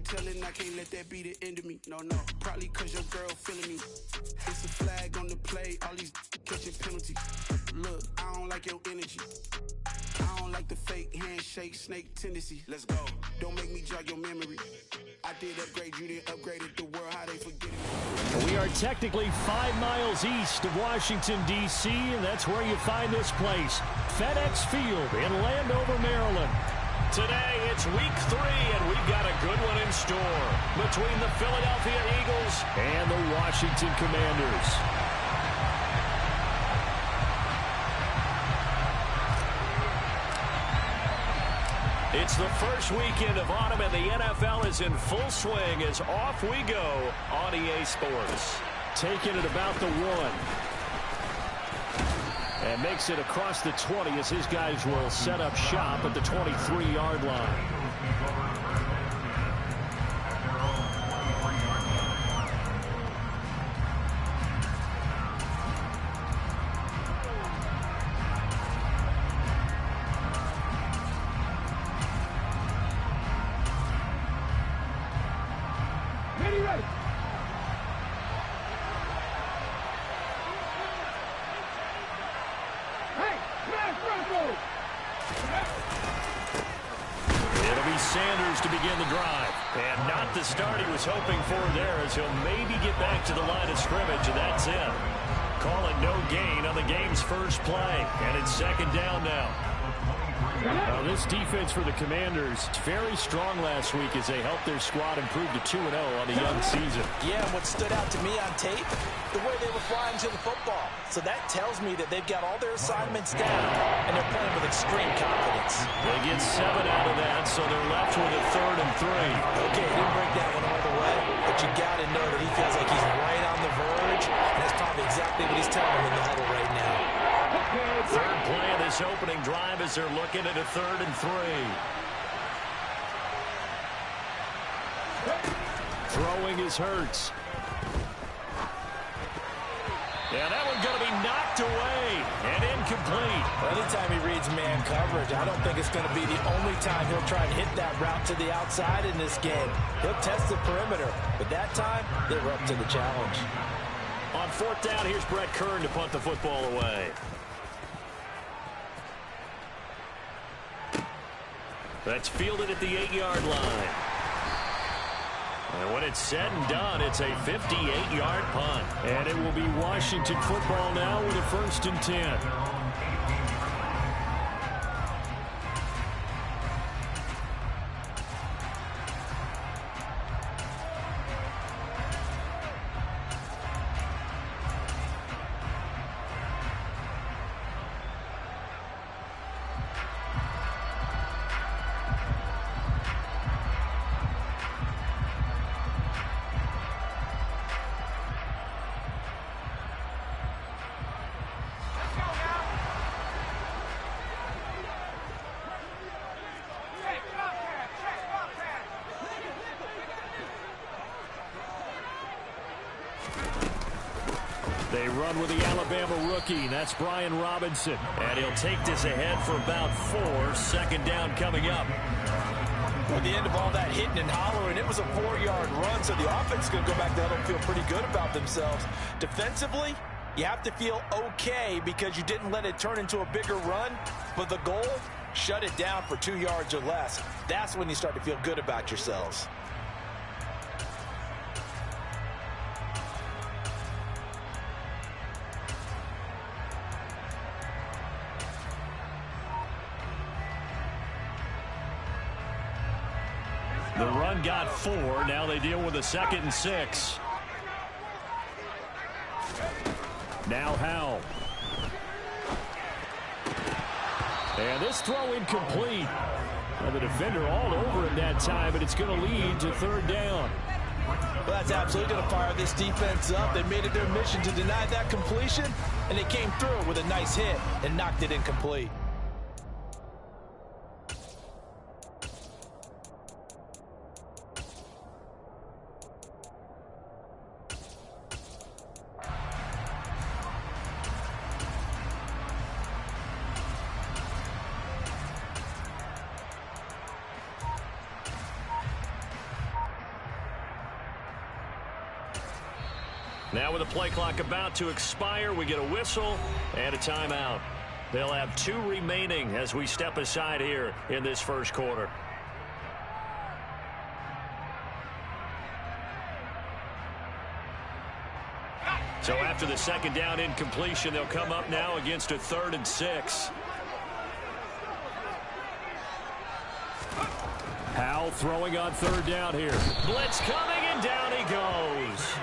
telling I can't let that be the end of me. No, probably cause your girl feeling me. It's a flag on the play, all these catching penalties. Look, I don't like your energy. I don't like the fake handshake, snake tendency. Let's go. Don't make me jog your memory. I did upgrade, you didn't upgrade it. The world, how they forget it. We are technically 5 miles east of Washington, D.C., and that's where you find this place, FedEx Field in Landover, Maryland. Today, it's week 3, and we've got a good one in store between the Philadelphia Eagles and the Washington Commanders. It's the first weekend of autumn, and the NFL is in full swing as off we go on EA Sports. Taking it about the 1. And makes it across the 20 as his guys will set up shop at the 23-yard line. Sanders to begin the drive. And not the start he was hoping for there, as he'll maybe get back to the line of scrimmage, and that's it. Call it no gain on the game's first play. And it's second down now. Now, this defense for the Commanders, very strong last week as they helped their squad improve to 2-0 on the young season. Yeah, and what stood out to me on tape, the way they were flying to the football. So that tells me that they've got all their assignments down, and they're playing with extreme confidence. They get 7 out of that, so they're left with a 3rd and 3. Okay, didn't break that one all the way, but you got to know that he feels like he's right on the verge, and that's probably exactly what he's telling him in the huddle right now. Third play of this opening drive as they're looking at a 3rd and 3. Throwing is Hurts. And that one's going to be knocked away and incomplete. Anytime he reads man coverage, I don't think it's going to be the only time he'll try and hit that route to the outside in this game. He'll test the perimeter, but that time, they were up to the challenge. On 4th down, here's Brett Kern to punt the football away. That's fielded at the 8-yard line. And when it's said and done, it's a 58-yard punt. And it will be Washington football now with a 1st and 10. They run with the Alabama rookie. That's Brian Robinson. And he'll take this ahead for about 4. 2nd down coming up. At the end of all that hitting and hollering, it was a 4-yard run, so the offense is going to go back there and feel pretty good about themselves. Defensively, you have to feel okay because you didn't let it turn into a bigger run. But the goal, shut it down for 2 yards or less. That's when you start to feel good about yourselves. The run got 4. Now they deal with a 2nd and 6. Now Howell. And this throw incomplete. Well, the defender all over him that time, but it's going to lead to 3rd down. Well, that's absolutely going to fire this defense up. They made it their mission to deny that completion, and they came through with a nice hit and knocked it incomplete. Now with the play clock about to expire, we get a whistle and a timeout. They'll have 2 remaining as we step aside here in this first quarter. So after the second down incompletion, they'll come up now against a 3rd and 6. Howell throwing on 3rd down here. Blitz coming, and down he goes.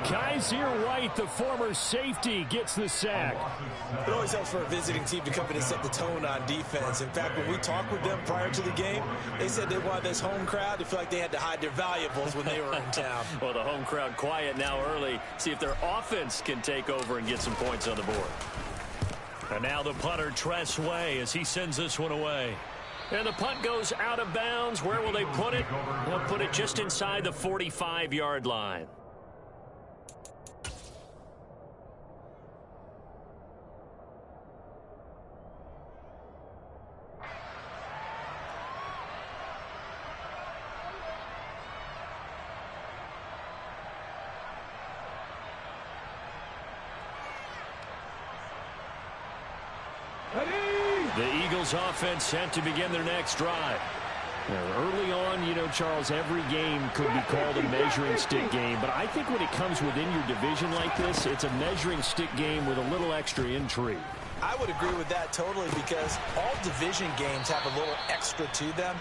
Kaiser White, the former safety, gets the sack. It always helps for a visiting team to come in and set the tone on defense. In fact, when we talked with them prior to the game, they said they wanted this home crowd to feel like they had to hide their valuables when they were in town. Well, the home crowd quiet now early. See if their offense can take over and get some points on the board. And now the punter, Tress Way, as he sends this one away. And the punt goes out of bounds. Where will they put it? They'll put it just inside the 45-yard line. The Eagles offense set to begin their next drive. Now, early on, you know, Charles, every game could be called a measuring stick game, but I think when it comes within your division like this, it's a measuring stick game with a little extra intrigue. I would agree with that totally, because all division games have a little extra to them.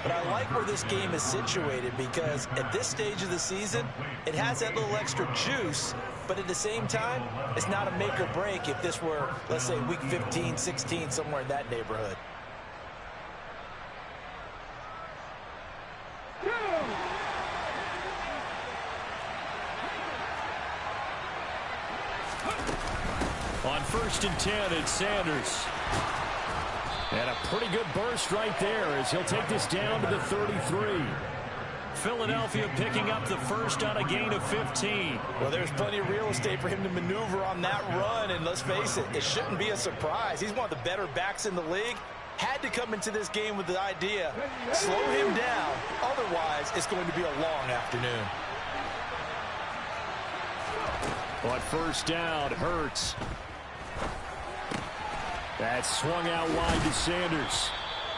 But I like where this game is situated, because at this stage of the season, it has that little extra juice, but at the same time, it's not a make or break if this were, let's say, week 15, 16, somewhere in that neighborhood. On 1st and 10, it's Sanders. And a pretty good burst right there as he'll take this down to the 33. Philadelphia picking up the first on a gain of 15. Well, there's plenty of real estate for him to maneuver on that run, and let's face it, it shouldn't be a surprise. He's one of the better backs in the league. Had to come into this game with the idea, slow him down, otherwise it's going to be a long afternoon. On 1st down, Hurts. That's swung out wide to Sanders.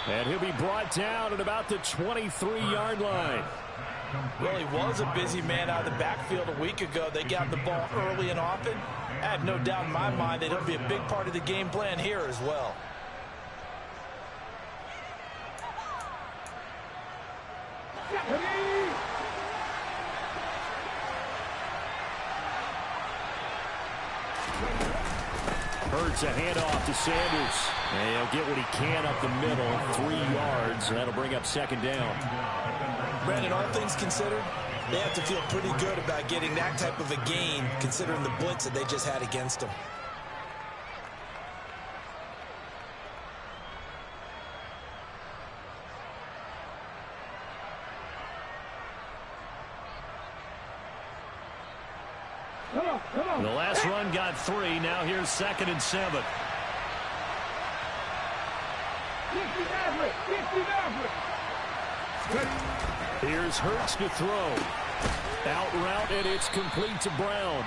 And he'll be brought down at about the 23-yard line. Well, he was a busy man out of the backfield a week ago. They got the ball early and often. I have no doubt in my mind that it'll be a big part of the game plan here as well. Hurts a handoff to Sanders. And he'll get what he can up the middle, 3 yards, and that'll bring up 2nd down. Brandon, all things considered, they have to feel pretty good about getting that type of a gain, considering the blitz that they just had against them. The last run got 3. Now here's 2nd and 7. Here's Hurts to throw. Out route, and it's complete to Brown.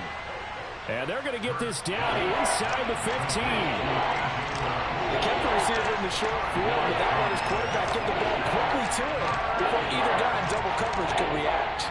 And they're going to get this down inside the 15. They kept the receiver in the short field, but that let his quarterback get the ball quickly to him before either guy in double coverage could react.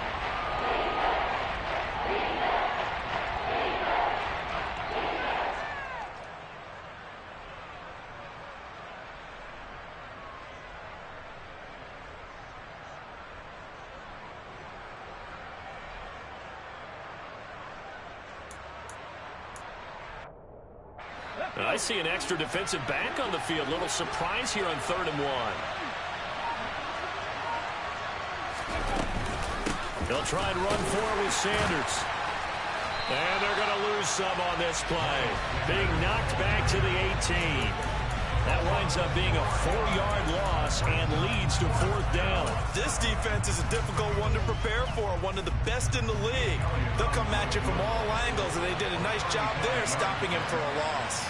I see an extra defensive back on the field. Little surprise here on 3rd and 1. They'll try and run forward with Sanders. And they're going to lose some on this play. Being knocked back to the 18. That winds up being a 4-yard loss and leads to 4th down. This defense is a difficult one to prepare for, one of the best in the league. They'll come at you from all angles, and they did a nice job there stopping him for a loss.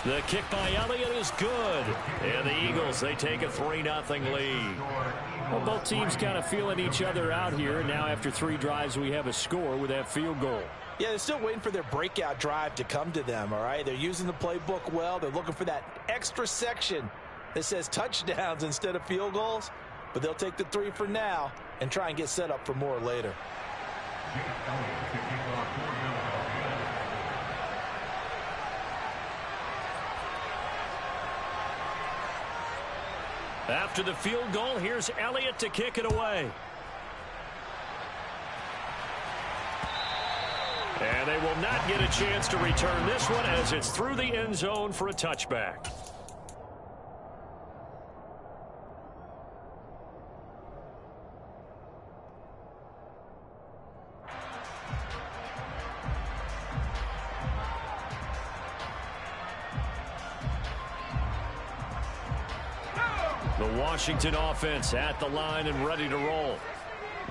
The kick by Elliott is good. And the Eagles, they take a 3-0 lead. Well, both teams kind of feeling each other out here. Now after 3 drives, we have a score with that field goal. Yeah, they're still waiting for their breakout drive to come to them, all right? They're using the playbook well. They're looking for that extra section that says touchdowns instead of field goals. But they'll take the 3 for now and try and get set up for more later. After the field goal, here's Elliott to kick it away. And they will not get a chance to return this one as it's through the end zone for a touchback. The Washington offense at the line and ready to roll.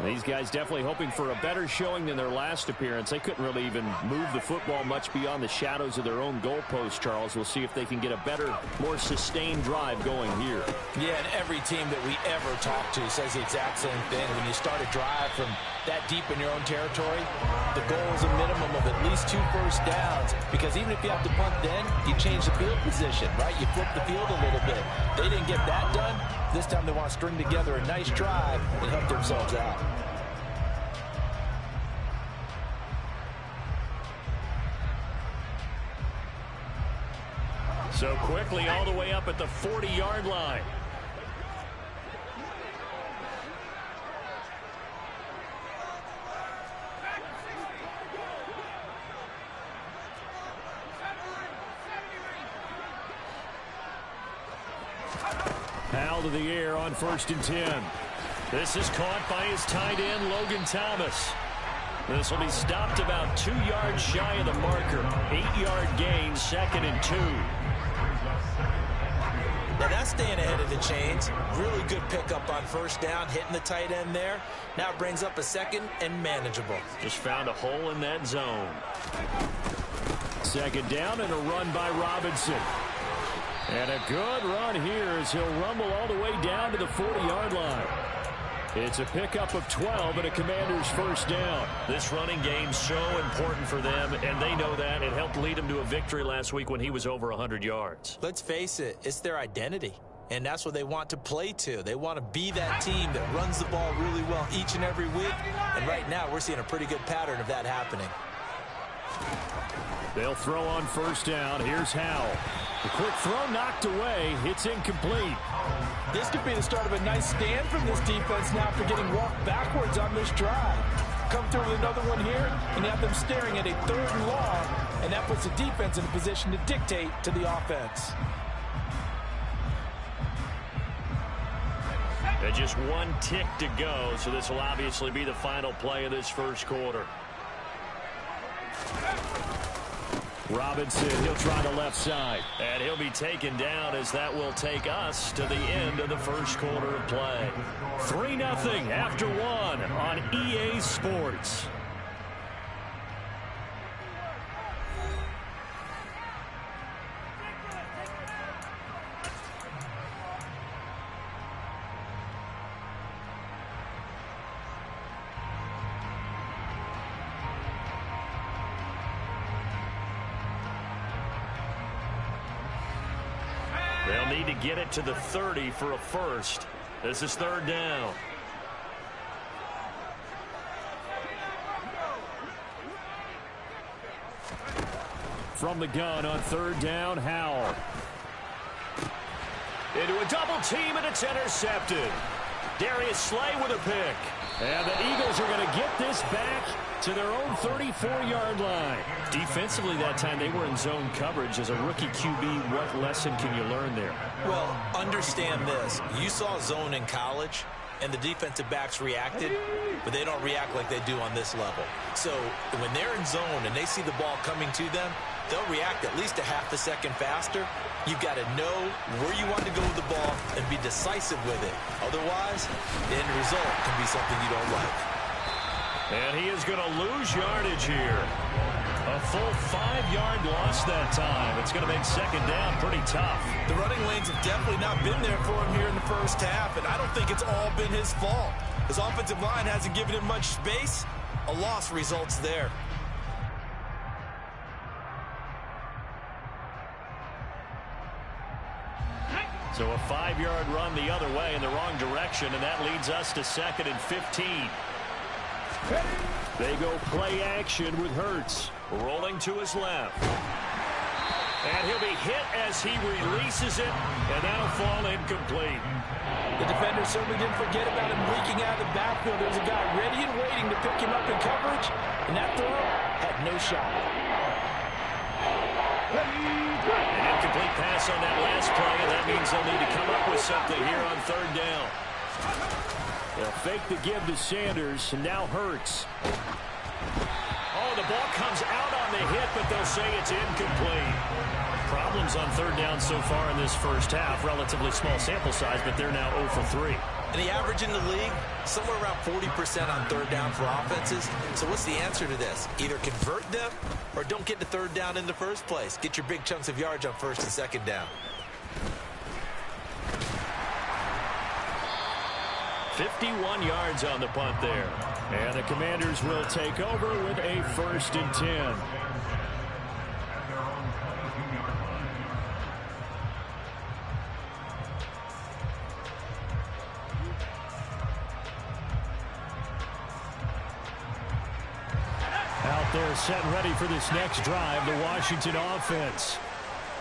These guys definitely hoping for a better showing than their last appearance. They couldn't really even move the football much beyond the shadows of their own goalpost, Charles. We'll see if they can get a better, more sustained drive going here. Yeah, and every team that we ever talk to says the exact same thing. When you start a drive from that deep in your own territory, the goal is a minimum of at least 2 first downs, because even if you have to punt then, you change the field position, right? You flip the field a little bit. They didn't get that done. This time they want to string together a nice drive and help themselves out. So quickly all the way up at the 40-yard line. Powell to the air on 1st and 10. This is caught by his tight end, Logan Thomas. This will be stopped about 2 yards shy of the marker. 8-yard gain, 2nd and 2. Now that's staying ahead of the chains. Really good pickup on 1st down, hitting the tight end there. Now it brings up a 2nd and manageable. Just found a hole in that zone. 2nd down and a run by Robinson. And a good run here as he'll rumble all the way down to the 40-yard line. It's a pickup of 12 and a Commander's 1st down. This running game so important for them, and they know that. It helped lead them to a victory last week when he was over 100 yards. Let's face it, it's their identity, and that's what they want to play to. They want to be that team that runs the ball really well each and every week, and right now we're seeing a pretty good pattern of that happening. They'll throw on 1st down. Here's Howell. The quick throw knocked away. It's incomplete. This could be the start of a nice stand from this defense now after getting walked backwards on this drive. Come through with another one here, and you have them staring at a 3rd and long, and that puts the defense in a position to dictate to the offense. And just 1 tick to go, so this will obviously be the final play of this 1st quarter. Robinson, he'll try the left side. And he'll be taken down as that will take us to the end of the 1st quarter of play. 3-0 after 1 on EA Sports. They'll need to get it to the 30 for a first. This is 3rd down. From the gun on 3rd down, Howell. Into a double team, and it's intercepted. Darius Slay with a pick. And the Eagles are going to get this back to their own 34-yard line. Defensively that time, they were in zone coverage. As a rookie QB, what lesson can you learn there? Well, understand this. You saw zone in college, and the defensive backs reacted, but they don't react like they do on this level. So when they're in zone and they see the ball coming to them, they'll react at least a half a second faster. You've got to know where you want to go with the ball and be decisive with it. Otherwise, the end result can be something you don't like. And he is going to lose yardage here. A full 5-yard loss that time. It's going to make second down pretty tough. The running lanes have definitely not been there for him here in the first half, and I don't think it's all been his fault. His offensive line hasn't given him much space. A loss results there. So a 5-yard run the other way in the wrong direction, and that leads us to 2nd and 15. They go play action with Hurts. Rolling to his left. And he'll be hit as he releases it, and that'll fall incomplete. The defender certainly didn't forget about him leaking out of the backfield. There's a guy ready and waiting to pick him up in coverage, and that throw had no shot. An incomplete pass on that last play, and that means they'll need to come up with something here on 3rd down. They'll fake the give to Sanders, and now Hurts. Oh, the ball comes out on the hit, but they'll say it's incomplete. Problems on 3rd down so far in this first half. Relatively small sample size, but they're now 0 for 3. And the average in the league, somewhere around 40% on 3rd down for offenses. So what's the answer to this? Either convert them or don't get to 3rd down in the first place. Get your big chunks of yards on 1st and 2nd down. 51 yards on the punt there. And the Commanders will take over with a 1st and 10. Out there set and ready for this next drive, the Washington offense.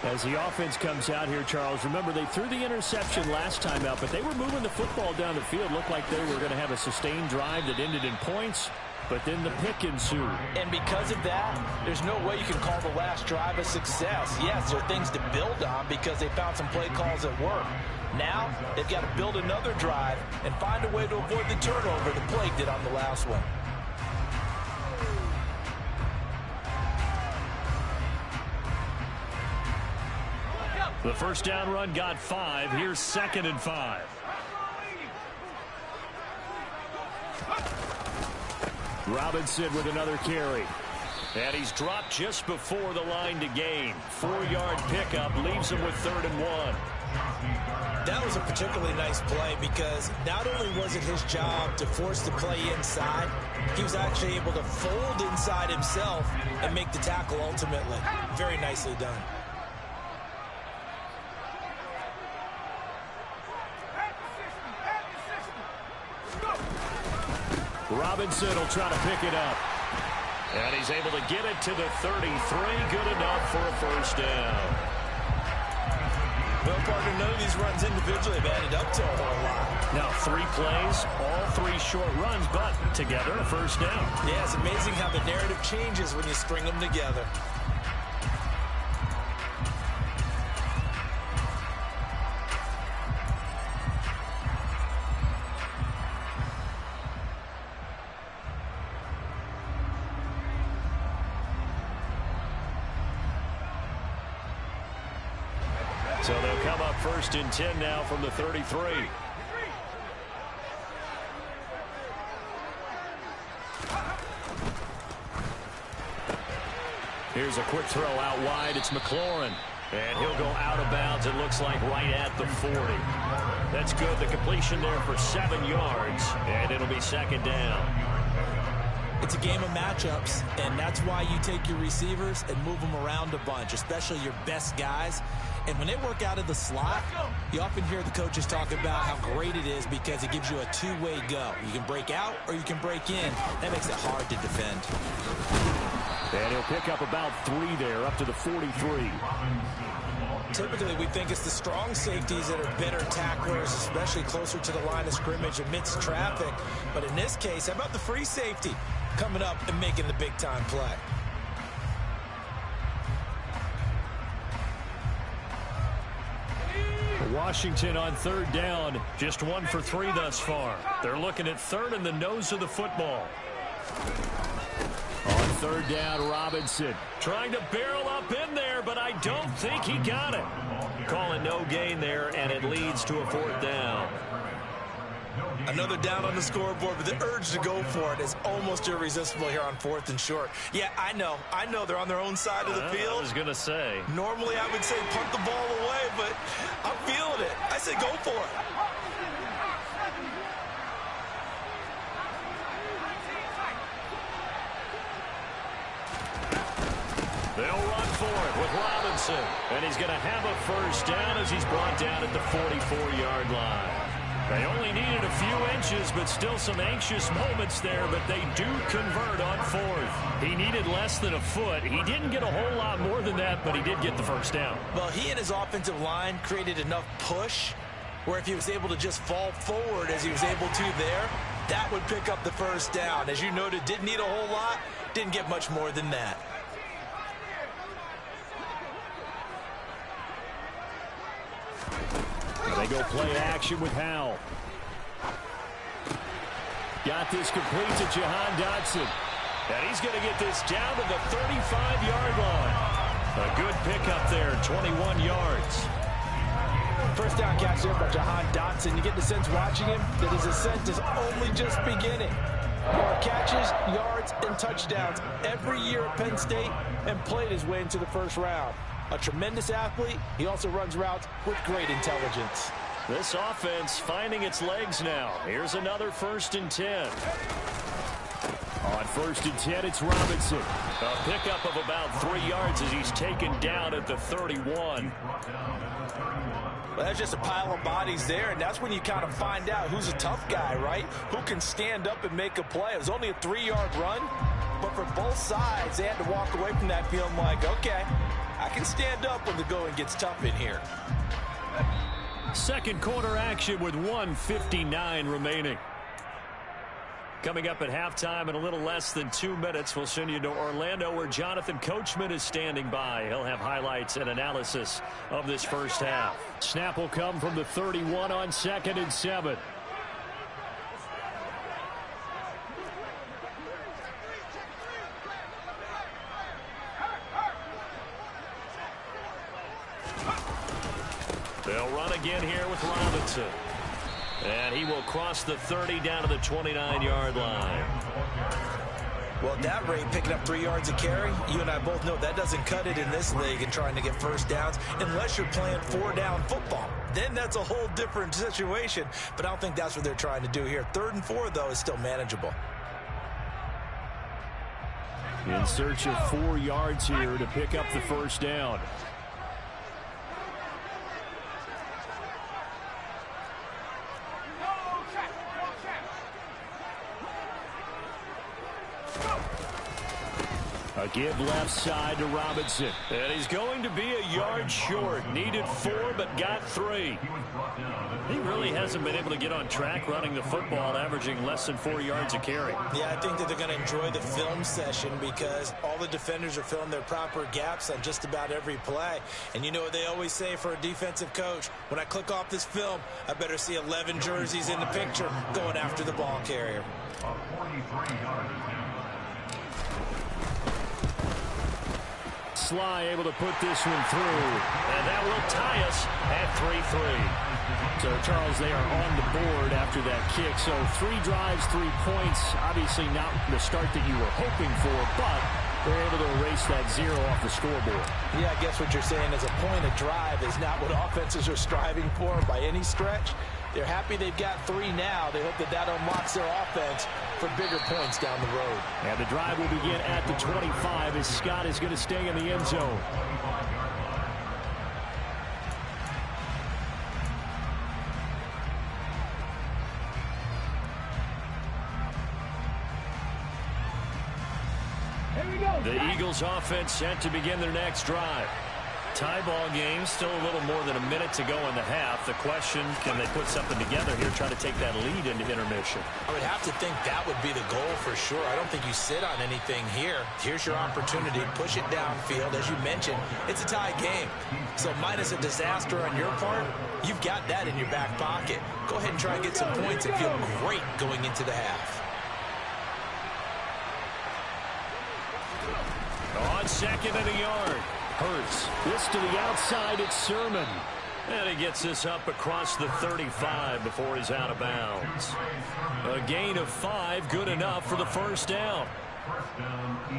As the offense comes out here, Charles, remember they threw the interception last time out, but they were moving the football down the field. Looked like they were going to have a sustained drive that ended in points, but then the pick ensued. And because of that, there's no way you can call the last drive a success. Yes, there are things to build on because they found some play calls that work. Now, they've got to build another drive and find a way to avoid the turnover the play did on the last one. The first down run got 5. Here's 2nd and 5. Robinson with another carry. And he's dropped just before the line to gain. 4-yard pickup leaves him with 3rd and 1. That was a particularly nice play because not only was it his job to force the play inside, he was actually able to fold inside himself and make the tackle ultimately. Very nicely done. Robinson will try to pick it up. And he's able to get it to the 33. Good enough for a 1st down. Well, partner, none of these runs individually have added up to a whole lot. Now 3 plays, all 3 short runs, but together a 1st down. Yeah, it's amazing how the narrative changes when you string them together. So they'll come up 1st and 10 now from the 33. Here's a quick throw out wide. It's McLaurin. And he'll go out of bounds, it looks like, right at the 40. That's good. The completion there for 7 yards. And it'll be 2nd down. It's a game of matchups, and that's why you take your receivers and move them around a bunch, especially your best guys. And when they work out of the slot, you often hear the coaches talk about how great it is because it gives you a two-way go. You can break out or you can break in. That makes it hard to defend. And he'll pick up about 3 there, up to the 43. Typically, we think it's the strong safeties that are better tacklers, especially closer to the line of scrimmage amidst traffic. But in this case, how about the free safety coming up and making the big-time play? Washington on 3rd down, just 1 for 3 thus far. They're looking at 3rd in the nose of the football. On 3rd down, Robinson trying to barrel up in there, but I don't think he got it. Calling no gain there, and it leads to a 4th down. Another down on the scoreboard, but the urge to go for it is almost irresistible here on 4th and short. Yeah, I know they're on their own side of the field. I was going to say. Normally I would say punt the ball away, but I'm feeling it. I say go for it. They'll run for it with Robinson. And he's going to have a first down as he's brought down at the 44-yard line. They only needed a few inches, but still some anxious moments there, but they do convert on 4th. He needed less than a foot. He didn't get a whole lot more than that, but he did get the first down. Well, he and his offensive line created enough push where if he was able to just fall forward as he was able to there, that would pick up the first down. As you noted, didn't need a whole lot, didn't get much more than that. They go play action with Howell. Got this complete to Jahan Dotson. And he's going to get this down to the 35-yard line. A good pickup there, 21 yards. First down catch there by Jahan Dotson. You get the sense watching him that his ascent is only just beginning. More catches, yards, and touchdowns every year at Penn State and played his way into the first round. A tremendous athlete. He also runs routes with great intelligence. This offense finding its legs now. Here's another 1st and 10. On 1st and 10, it's Robinson. A pickup of about 3 yards as he's taken down at the 31. Well, that's just a pile of bodies there, and that's when you kind of find out who's a tough guy, right? Who can stand up and make a play. It was only a 3-yard run, but for both sides, they had to walk away from that feeling like, okay, I can stand up when the going gets tough in here. Second quarter action with 1:59 remaining. Coming up at halftime in a little less than 2 minutes, we'll send you to Orlando where Jonathan Coachman is standing by. He'll have highlights and analysis of this first half. Snap will come from the 31 on 2nd and 7. They'll run again here with Robinson. And he will cross the 30 down to the 29-yard line. Well, at that rate, picking up 3 yards a carry, you and I both know that doesn't cut it in this league and trying to get first downs unless you're playing 4-down football. Then that's a whole different situation. But I don't think that's what they're trying to do here. 3rd and 4, though, is still manageable. In search of 4 yards here to pick up the first down. A give left side to Robinson. And he's going to be a yard short. Needed 4, but got 3. He really hasn't been able to get on track running the football, averaging less than 4 yards a carry. Yeah, I think that they're going to enjoy the film session because all the defenders are filling their proper gaps on just about every play. And you know what they always say for a defensive coach? When I click off this film, I better see 11 jerseys in the picture going after the ball carrier. Sly able to put this one through, and that will tie us at 3-3. So, Charles, they are on the board after that kick. So 3 drives, 3 points. Obviously not the start that you were hoping for, but they're able to erase that 0 off the scoreboard. Yeah, I guess what you're saying is a point of drive is not what offenses are striving for by any stretch. They're happy they've got 3 now. They hope that that unlocks their offense for bigger points down the road. And the drive will begin at the 25 as Scott is going to stay in the end zone. The Eagles offense set to begin their next drive. Tie ball game, still a little more than a minute to go in the half. The question, can they put something together here, try to take that lead into intermission? I would have to think that would be the goal for sure. I don't think you sit on anything here. Here's your opportunity. Push it downfield. As you mentioned, it's a tie game. So minus a disaster on your part, you've got that in your back pocket. Go ahead and try and get some points and feel great going into the half. On 2nd and a yard. Hurts. This to the outside. It's Sermon. And he gets this up across the 35 before he's out of bounds. A gain of 5, good enough for the first down.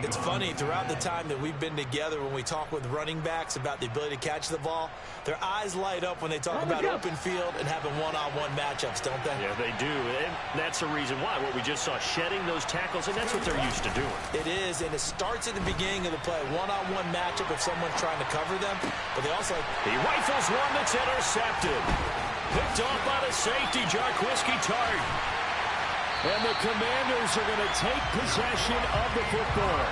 It's funny, throughout the time that we've been together, when we talk with running backs about the ability to catch the ball, their eyes light up when they talk about open field and having one-on-one matchups, don't they? Yeah, they do. And that's the reason why. What we just saw, shedding those tackles, and that's what they're used to doing. It is, and it starts at the beginning of the play. One-on-one matchup if someone's trying to cover them, but they also... He rifles one that's intercepted. Picked off by the safety, Jarquiski Tart. And the Commanders are going to take possession of the football.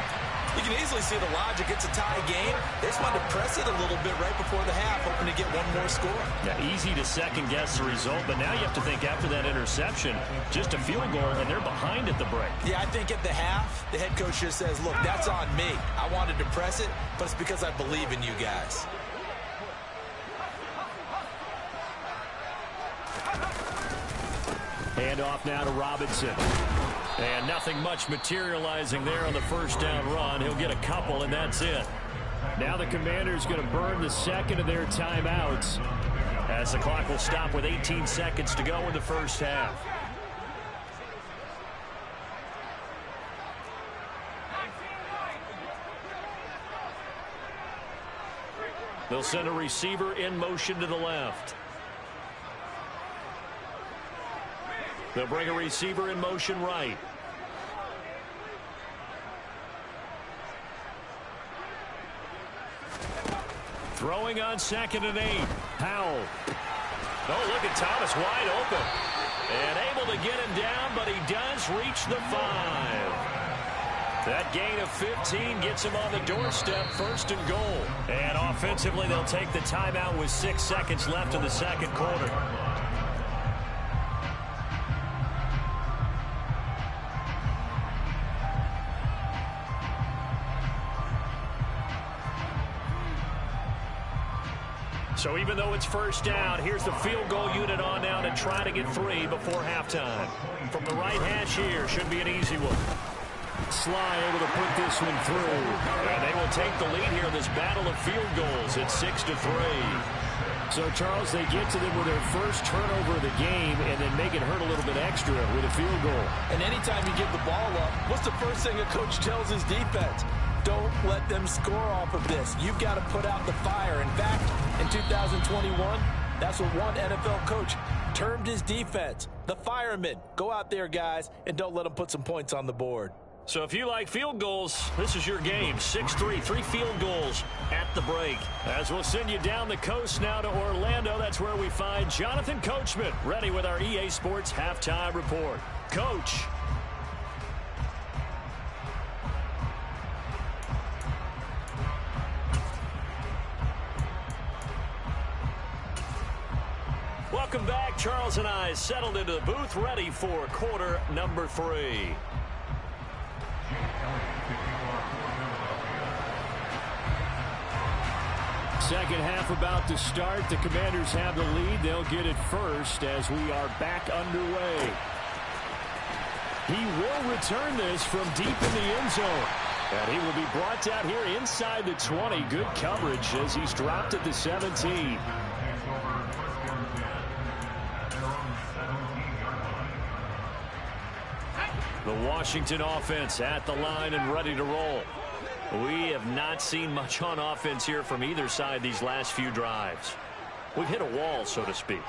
You can easily see the logic. It's a tie game. They just wanted to press it a little bit right before the half, hoping to get one more score. Yeah, easy to second-guess the result, but now you have to think after that interception, just a field goal, and they're behind at the break. Yeah, I think at the half, the head coach just says, look, that's on me. I wanted to press it, but it's because I believe in you guys. Hand off now to Robinson. And nothing much materializing there on the first down run. He'll get a couple, and that's it. Now the Commanders going to burn the second of their timeouts as the clock will stop with 18 seconds to go in the first half. They'll send a receiver in motion to the left. They'll bring a receiver in motion right. Throwing on 2nd and 8. Powell. Oh, look at Thomas wide open. And able to get him down, but he does reach the 5. That gain of 15 gets him on the doorstep, 1st and goal. And offensively, they'll take the timeout with 6 seconds left in the second quarter. So even though it's first down, here's the field goal unit on now to try to get 3 before halftime. From the right hash here, should be an easy one. Sly able to put this one through. And they will take the lead here in this battle of field goals at 6-3. So, Charles, they get to them with their first turnover of the game and then make it hurt a little bit extra with a field goal. And anytime you give the ball up, what's the first thing a coach tells his defense? Don't let them score off of this. You've got to put out the fire. In fact, in 2021, that's what one NFL coach termed his defense. The firemen. Go out there, guys, and don't let them put some points on the board. So if you like field goals, this is your game. 6-3, 3 field goals at the break. As we'll send you down the coast now to Orlando, that's where we find Jonathan Coachman, ready with our EA Sports Halftime Report. Coach. Welcome back. Charles and I settled into the booth, ready for quarter number 3. Second half about to start. The Commanders have the lead. They'll get it first as we are back underway. He will return this from deep in the end zone. And he will be brought down here inside the 20. Good coverage as he's dropped at the 17. The Washington offense at the line and ready to roll. We have not seen much on offense here from either side these last few drives. We've hit a wall, so to speak.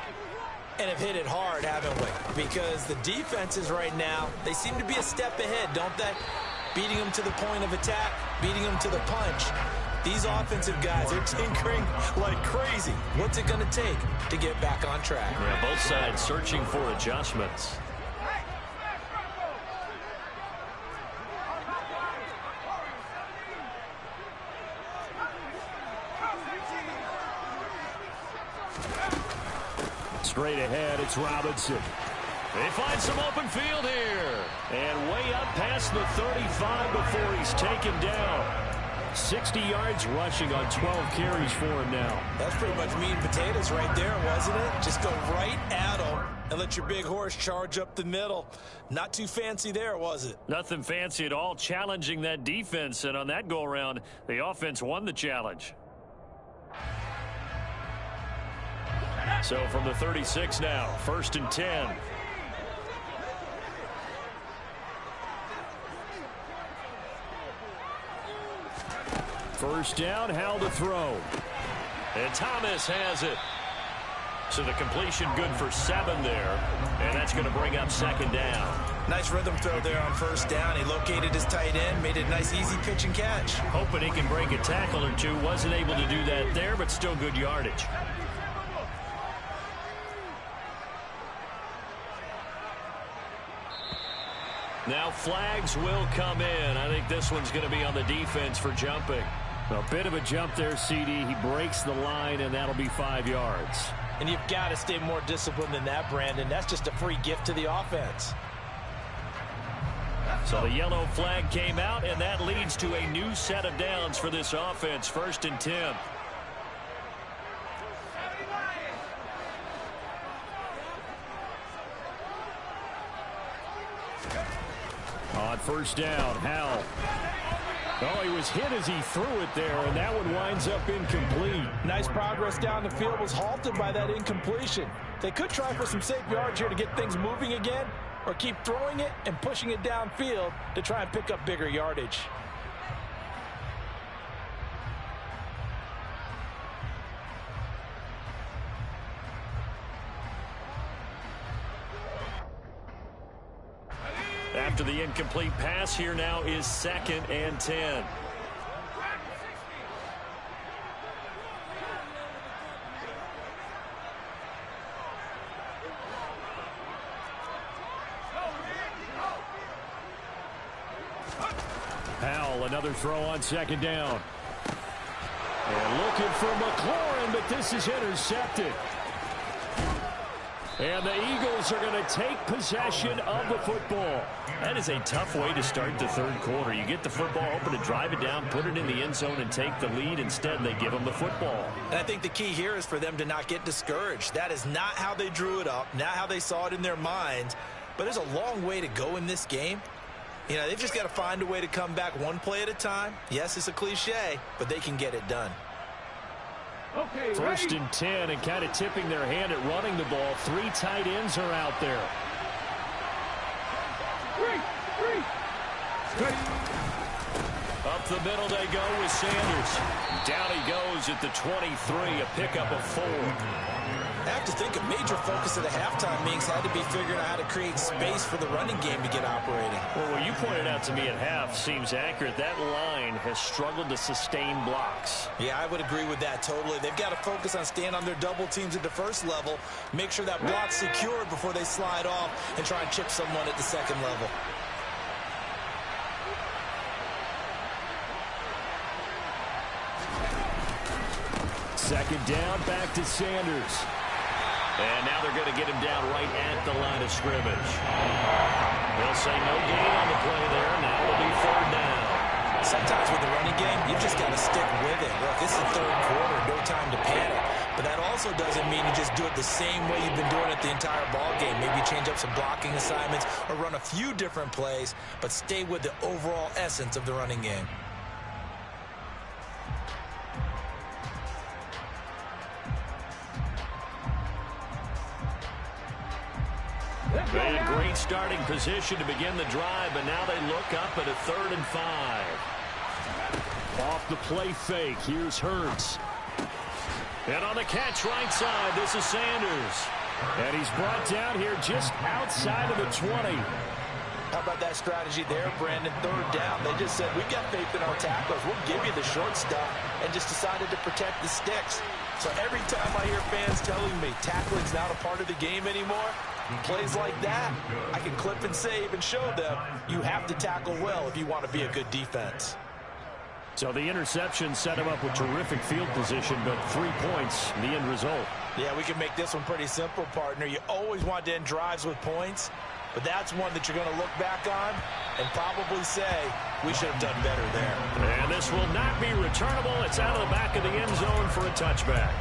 And have hit it hard, haven't we? Because the defenses right now, they seem to be a step ahead, don't they? Beating them to the point of attack, beating them to the punch. These offensive guys are tinkering like crazy. What's it going to take to get back on track? Yeah, both sides searching for adjustments. Straight ahead, it's Robinson. They find some open field here. And way up past the 35 before he's taken down. 60 yards rushing on 12 carries for him now. That's pretty much meat and potatoes right there, wasn't it? Just go right at him and let your big horse charge up the middle. Not too fancy there, was it? Nothing fancy at all, challenging that defense. And on that go-around, the offense won the challenge. So from the 36 now, 1st and 10. First down, Howell to throw. And Thomas has it. So the completion good for 7 there. And that's going to bring up 2nd down. Nice rhythm throw there on 1st down. He located his tight end, made it a nice easy pitch and catch. Hoping he can break a tackle or two. Wasn't able to do that there, but still good yardage. Now flags will come in. I think this one's going to be on the defense for jumping. A bit of a jump there, CD. He breaks the line, and that'll be 5 yards. And you've got to stay more disciplined than that, Brandon. That's just a free gift to the offense. So the yellow flag came out, and that leads to a new set of downs for this offense. 1st and 10. On 1st down, Howell. Oh, he was hit as he threw it there, and that one winds up incomplete. Nice progress down the field, was halted by that incompletion. They could try for some safe yards here to get things moving again, or keep throwing it and pushing it downfield to try and pick up bigger yardage. After the incomplete pass, here now is 2nd and 10. Howell, another throw on 2nd down. And looking for McLaurin, but this is intercepted. And the Eagles are going to take possession of the football. That is a tough way to start the 3rd quarter. You get the football open to drive it down, put it in the end zone, and take the lead. Instead, they give them the football. And I think the key here is for them to not get discouraged. That is not how they drew it up, not how they saw it in their minds. But there's a long way to go in this game. You know, they've just got to find a way to come back one play at a time. Yes, it's a cliche, but they can get it done. Okay, 1st and 10, and kind of tipping their hand at running the ball. 3 tight ends are out there. Up the middle they go with Sanders. Down he goes at the 23, a pickup of 4. I have to think a major focus of the halftime meetings had to be figuring out how to create space for the running game to get operating. Well, what you pointed out to me at half seems accurate. That line has struggled to sustain blocks. Yeah, I would agree with that totally. They've got to focus on staying on their double teams at the 1st level, make sure that block's secured before they slide off and try and chip someone at the 2nd level. Second down, back to Sanders. And now they're going to get him down right at the line of scrimmage. They'll say no gain on the play there. Now it'll be 3rd down. Sometimes with the running game, you just got to stick with it. Look, this is the 3rd quarter, no time to panic. But that also doesn't mean you just do it the same way you've been doing it the entire ball game. Maybe change up some blocking assignments or run a few different plays, but stay with the overall essence of the running game. They had great starting position to begin the drive, but now they look up at a 3rd and 5. Off the play fake, here's Hurts. And on the catch right side, this is Sanders. And he's brought down here just outside of the 20. How about that strategy there, Brandon? 3rd down. They just said, we've got faith in our tacklers. We'll give you the short stuff, and just decided to protect the sticks. So every time I hear fans telling me tackling's not a part of the game anymore, plays like that, I can clip and save and show them you have to tackle well if you want to be a good defense. So the interception set him up with terrific field position, but 3 points, the end result. Yeah, we can make this one pretty simple, partner. You always want to end drives with points, but that's one that you're going to look back on and probably say, we should have done better there. And this will not be returnable. It's out of the back of the end zone for a touchback.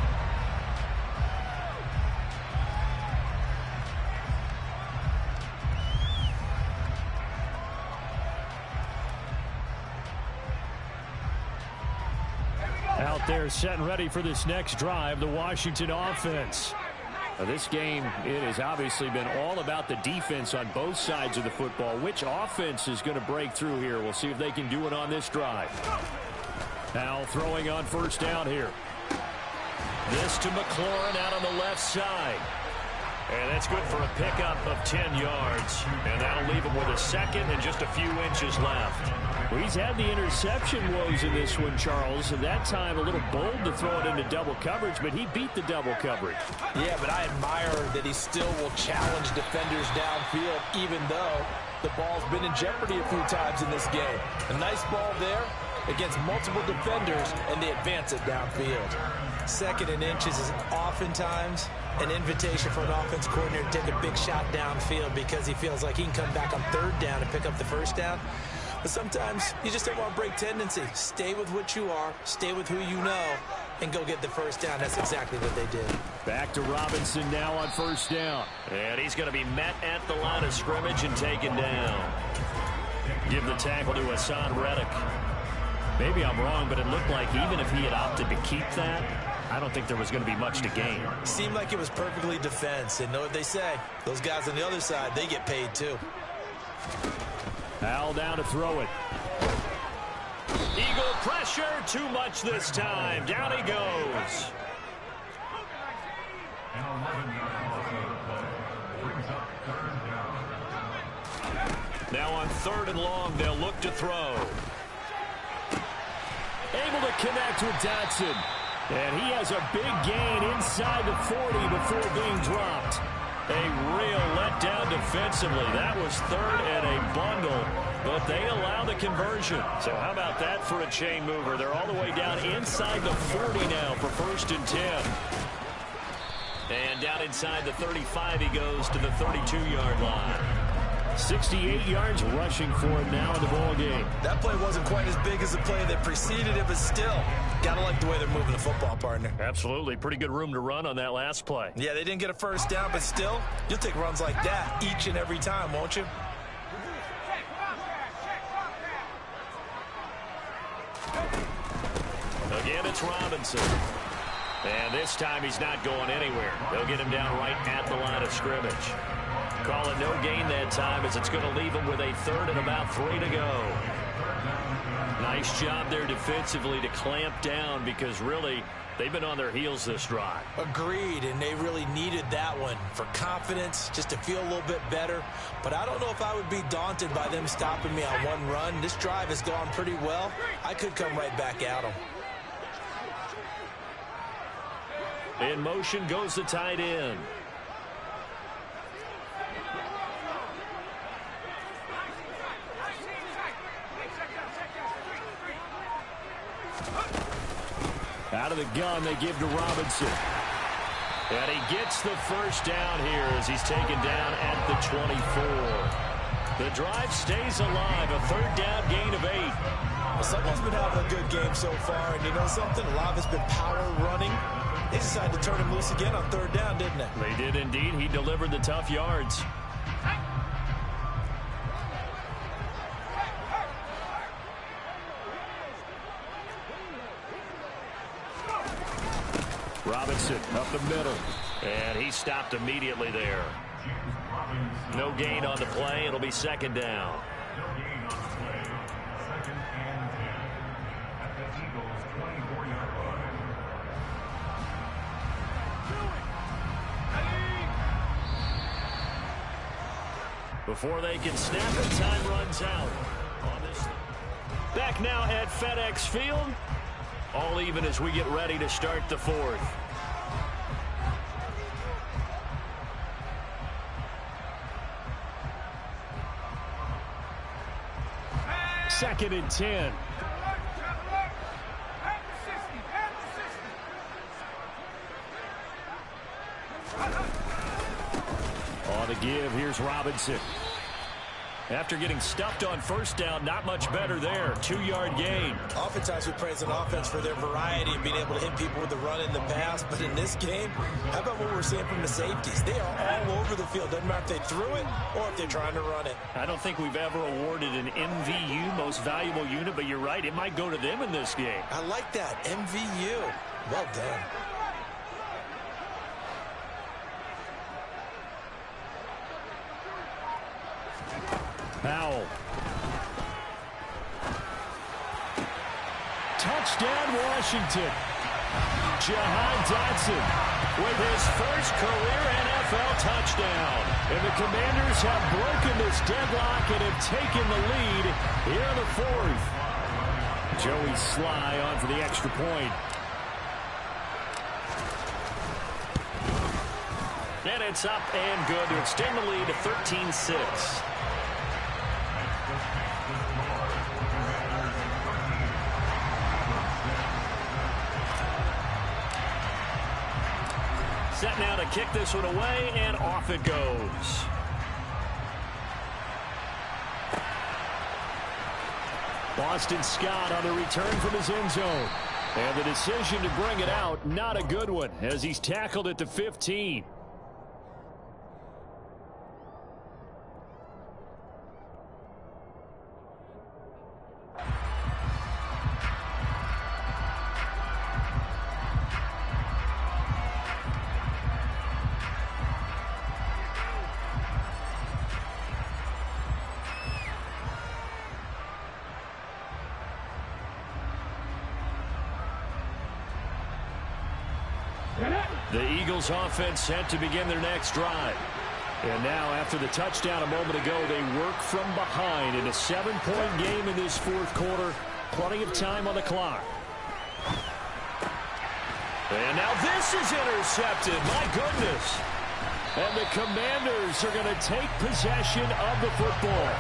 Out there set and ready for this next drive, the Washington offense. Now, this game, it has obviously been all about the defense on both sides of the football. Which offense is going to break through here? We'll see if they can do it on this drive. Now throwing on first down here. This to McLaurin out on the left side. And that's good for a pickup of 10 yards. And that'll leave him with a second and just a few inches left. Well, he's had the interception woes in this one, Charles. At that time, a little bold to throw it into double coverage, but he beat the double coverage. Yeah, but I admire that he still will challenge defenders downfield, even though the ball's been in jeopardy a few times in this game. A nice ball there against multiple defenders, and they advance it downfield. Second and inches is oftentimes an invitation for an offense coordinator to take a big shot downfield because he feels like he can come back on third down and pick up the first down. But sometimes you just don't want to break tendency. Stay with what you are, stay with who you know, and go get the first down. That's exactly what they did. Back to Robinson now on first down. And he's going to be met at the line of scrimmage and taken down. Give the tackle to Hassan Reddick. Maybe I'm wrong, but it looked like even if he had opted to keep that, I don't think there was going to be much to gain. Seemed like it was perfectly defense. And know what they say? Those guys on the other side, they get paid too. Al down to throw it. Eagle pressure, too much this time. Down he goes. Now on third and long, they'll look to throw. Able to connect with Dotson. And he has a big gain inside the 40 before being dropped. A real letdown defensively. That was third and a bundle, but they allow the conversion. So how about that for a chain mover? They're all the way down inside the 40 now for first and 10. And down inside the 35, he goes to the 32-yard line. 68 yards rushing for him now in the ball game. That play wasn't quite as big as the play that preceded it, but still, gotta like the way they're moving the football, partner. Absolutely. Pretty good room to run on that last play. Yeah, they didn't get a first down, but still, you'll take runs like that each and every time, won't you? Again, it's Robinson. And this time he's not going anywhere. They'll get him down right at the line of scrimmage. Calling no gain that time as it's going to leave him with a third and about 3 to go. Nice job there defensively to clamp down because really they've been on their heels this drive. Agreed, and they really needed that one for confidence, just to feel a little bit better. But I don't know if I would be daunted by them stopping me on one run. This drive has gone pretty well. I could come right back at them. In motion goes the tight end. Out of the gun, they give to Robinson. And he gets the first down here as he's taken down at the 24. The drive stays alive, a third down gain of 8. Well, someone's been having a good game so far, and you know something? A lot of it's been power running. They decided to turn him loose again on third down, didn't they? They did indeed. He delivered the tough yards. Robinson up the middle. And he stopped immediately there. No gain on the play. It'll be second down. Before they can snap it, time runs out. Back now at FedEx Field. All even as we get ready to start the fourth. Second and 10. On the give, here's Robinson. After getting stuffed on first down, not much better there. 2-yard gain. Oftentimes we praise an offense for their variety and being able to hit people with the run and the pass. But in this game, how about what we're seeing from the safeties? They are all over the field. Doesn't matter if they threw it or if they're trying to run it. I don't think we've ever awarded an MVU, most valuable unit, but you're right. It might go to them in this game. I like that. MVU. Well done. Powell. Touchdown, Washington. Jahan Dotson with his first career NFL touchdown. And the Commanders have broken this deadlock and have taken the lead here in the fourth. Joey Sly on for the extra point. And it's up and good to extend the lead to 13-6. Set now to kick this one away, and off it goes. Boston Scott on the return from his end zone. And the decision to bring it out, not a good one, as he's tackled at the 15. The Eagles offense set to begin their next drive. And now after the touchdown a moment ago, they work from behind in a 7-point game in this fourth quarter. Plenty of time on the clock. And now this is intercepted. My goodness. And the Commanders are going to take possession of the football.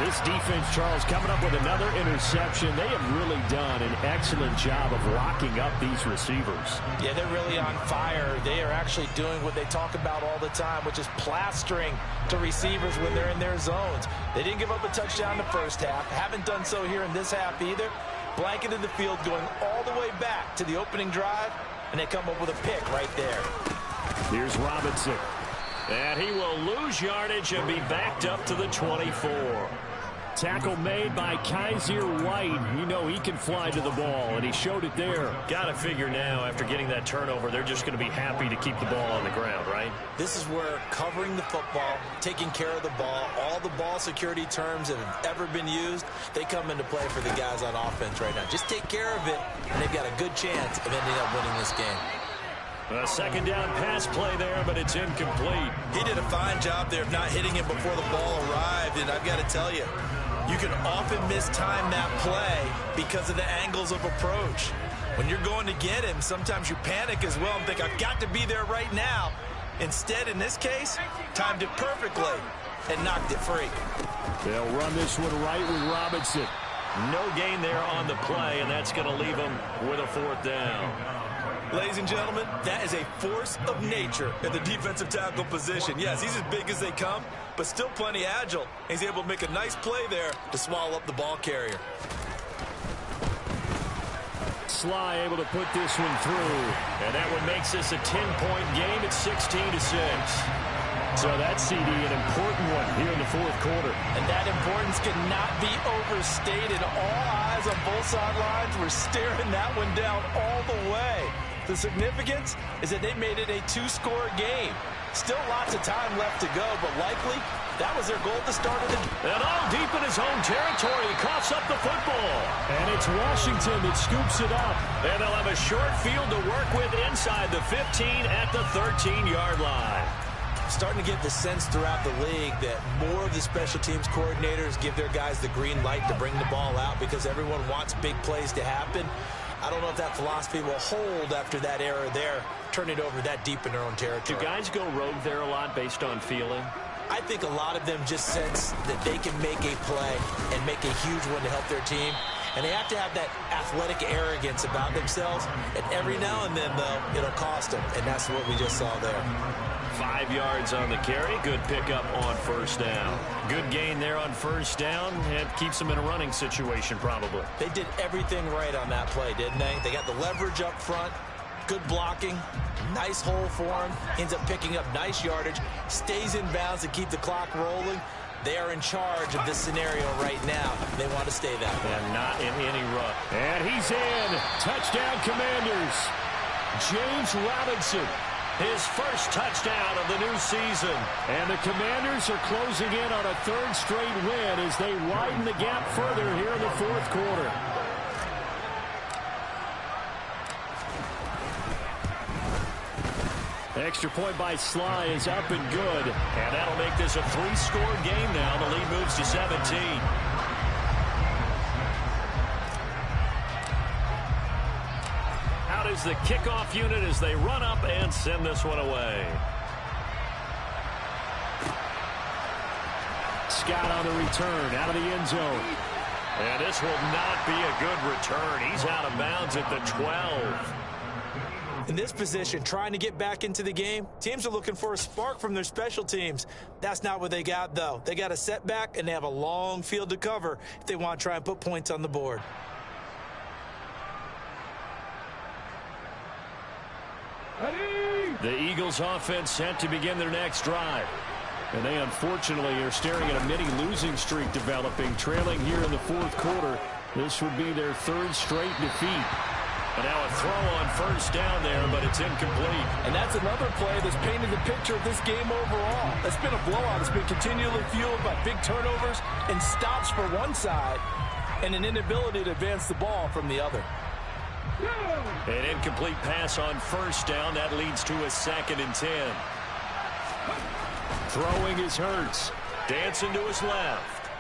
This defense, Charles, coming up with another interception. They have really done an excellent job of locking up these receivers. Yeah, they're really on fire. They are actually doing what they talk about all the time, which is plastering to receivers when they're in their zones. They didn't give up a touchdown in the first half. Haven't done so here in this half either. Blanketed the field going all the way back to the opening drive, and they come up with a pick right there. Here's Robinson. And he will lose yardage and be backed up to the 24. Tackle made by Kaiser White. You know he can fly to the ball, and he showed it there. Got to figure now, after getting that turnover, they're just going to be happy to keep the ball on the ground, right? This is where covering the football, taking care of the ball, all the ball security terms that have ever been used, they come into play for the guys on offense right now. Just take care of it, and they've got a good chance of ending up winning this game. A second down pass play there, but it's incomplete. He did a fine job there of not hitting him before the ball arrived, and I've got to tell you, you can often mistime that play because of the angles of approach. When you're going to get him, sometimes you panic as well and think, I've got to be there right now. Instead, in this case, timed it perfectly and knocked it free. They'll run this one right with Robinson. No gain there on the play, and that's going to leave him with a fourth down. Ladies and gentlemen, that is a force of nature at the defensive tackle position. Yes, he's as big as they come, but still plenty agile. He's able to make a nice play there to swallow up the ball carrier. Sly able to put this one through, and that one makes this a 10-point game at 16-6. So that CD, an important one here in the fourth quarter. And that importance cannot be overstated. All eyes on both sidelines were staring that one down all the way. The significance is that they made it a two-score game. Still lots of time left to go, but likely that was their goal at the start of the game. And all deep in his own territory, he coughs up the football. And it's Washington that scoops it up. And they'll have a short field to work with inside the 15 at the 13-yard line. Starting to get the sense throughout the league that more of the special teams coordinators give their guys the green light to bring the ball out because everyone wants big plays to happen. I don't know if that philosophy will hold after that era there, turn it over that deep in their own territory. Do guys go rogue there a lot based on feeling? I think a lot of them just sense that they can make a play and make a huge one to help their team. And they have to have that athletic arrogance about themselves. And every now and then, though, it'll cost them. And that's what we just saw there. 5 yards on the carry. Good pickup on first down. Good gain there on first down. And keeps them in a running situation, probably. They did everything right on that play, didn't they? They got the leverage up front. Good blocking. Nice hole for him. Ends up picking up nice yardage. Stays in bounds to keep the clock rolling. They are in charge of this scenario right now. They want to stay that way. And not in any rush. And he's in. Touchdown, Commanders. James Robinson His first touchdown of the new season. And the Commanders are closing in on a third straight win as they widen the gap further here in the fourth quarter. Extra point by Sly is up and good. And that'll make this a 3-score game now. The lead moves to 17. Out is the kickoff unit as they run up and send this one away. Scott on the return, out of the end zone. And this will not be a good return. He's out of bounds at the 12. In this position, trying to get back into the game, teams are looking for a spark from their special teams. That's not what they got, though. They got a setback, and they have a long field to cover if they want to try and put points on the board. The Eagles offense set to begin their next drive. And they unfortunately are staring at a mini losing streak developing, trailing here in the fourth quarter. This would be their third straight defeat. And now a throw on first down there, but it's incomplete. And that's another play that's painted the picture of this game overall. It's been a blowout. It's been continually fueled by big turnovers and stops for one side and an inability to advance the ball from the other. An incomplete pass on first down. That leads to a 2nd and 10. Throwing is Hurts. Dancing to his left.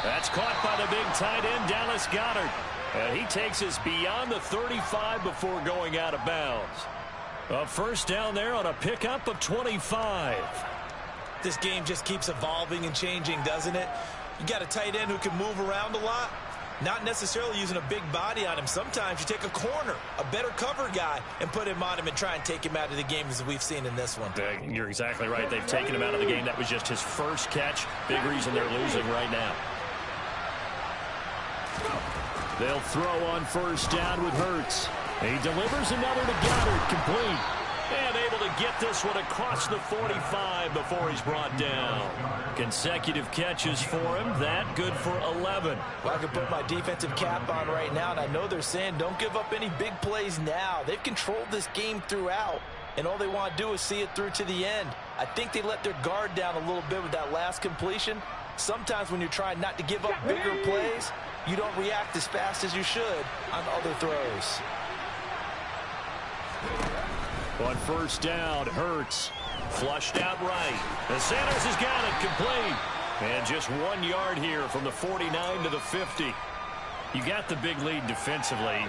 That's caught by the big tight end, Dallas Goedert. And he takes us beyond the 35 before going out of bounds. A first down there on a pickup of 25. This game just keeps evolving and changing, doesn't it? You got a tight end who can move around a lot. Not necessarily using a big body on him. Sometimes you take a corner, a better cover guy, and put him on him and try and take him out of the game as we've seen in this one. You're exactly right. They've taken him out of the game. That was just his first catch. Big reason they're losing right now. They'll throw on first down with Hurts. He delivers another to Goddard, complete. And able to get this one across the 45 before he's brought down. Consecutive catches for him. That good for 11. Well, I can put my defensive cap on right now, and I know they're saying don't give up any big plays now. They've controlled this game throughout, and all they want to do is see it through to the end. I think they let their guard down a little bit with that last completion. Sometimes when you're trying not to give up bigger plays, you don't react as fast as you should on other throws. On first down, Hurts flushed out right. And Sanders has got it, complete. And just 1 yard here from the 49 to the 50. You got the big lead defensively.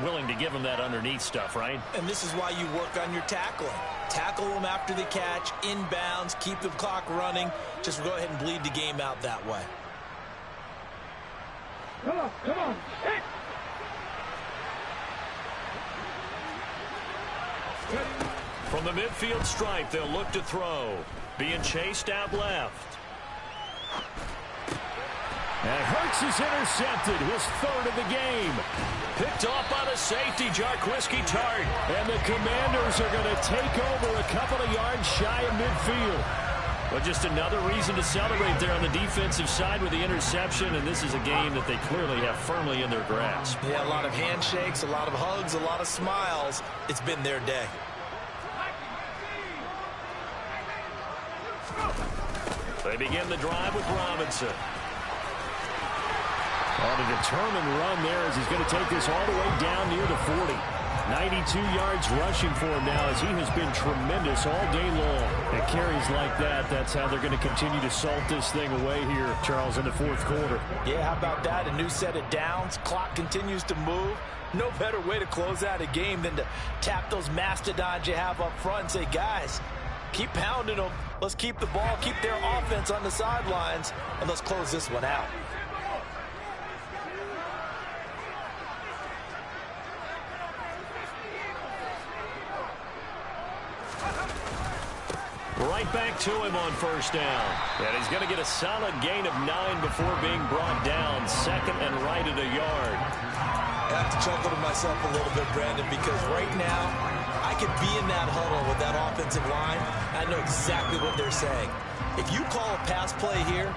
Willing to give them that underneath stuff, right? And this is why you work on your tackling. Tackle them after the catch, inbounds, keep the clock running. Just go ahead and bleed the game out that way. Come on. Hey. From the midfield stripe, they'll look to throw. Being chased out left. And Hurts is intercepted, his third of the game. Picked off by the safety, Jarquiski Tart. And the Commanders are going to take over a couple of yards shy of midfield. But just another reason to celebrate there on the defensive side with the interception, and this is a game that they clearly have firmly in their grasp. Yeah, a lot of handshakes, a lot of hugs, a lot of smiles. It's been their day. They begin the drive with Robinson. On a determined run there as he's going to take this all the way down near the 40. 92 yards rushing for him now as he has been tremendous all day long. At carries like that, that's how they're going to continue to salt this thing away here, Charles, in the fourth quarter. Yeah, how about that? A new set of downs. Clock continues to move. No better way to close out a game than to tap those mastodons you have up front and say, guys, keep pounding them. Let's keep the ball, keep their offense on the sidelines, and let's close this one out. Right back to him on first down. And he's going to get a solid gain of 9 before being brought down. Second and right at a yard. I have to chuckle to myself a little bit, Brandon, because right now I could be in that huddle with that offensive line. I know exactly what they're saying. If you call a pass play here,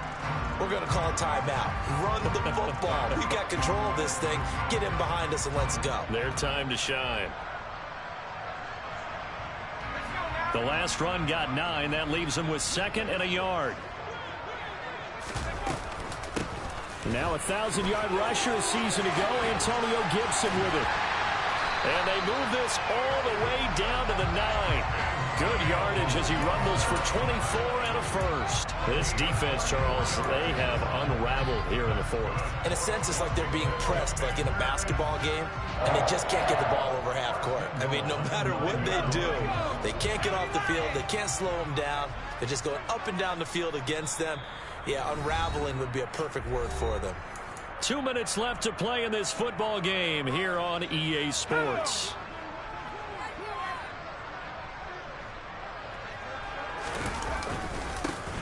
we're going to call a timeout. Run the football. We got control of this thing. Get him behind us and let's go. Their time to shine. The last run got 9. That leaves him with 2nd and a yard. Now a 1,000-yard rusher a season ago, Antonio Gibson with it. And they move this all the way down to the 9. Good yardage as he rumbles for 24 and a first. This defense, Charles, they have unraveled here in the 4th. In a sense, it's like they're being pressed, like in a basketball game, and they just can't get the ball over half court. I mean, no matter what they do, they can't get off the field. They can't slow them down. They're just going up and down the field against them. Yeah, unraveling would be a perfect word for them. 2 minutes left to play in this football game here on EA Sports.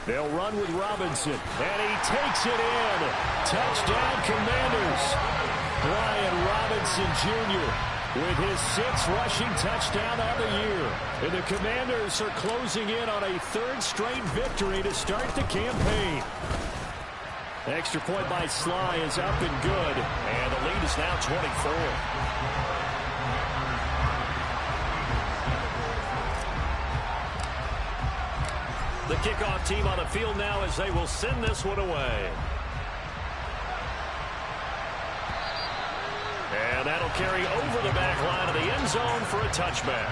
They'll run with Robinson, and he takes it in. Touchdown, Commanders. Brian Robinson Jr. with his 6th rushing touchdown on the year. And the Commanders are closing in on a 3rd straight victory to start the campaign. Extra point by Sly is up and good, and the lead is now 24. The kickoff team on the field now as they will send this one away. And that'll carry over the back line of the end zone for a touchback.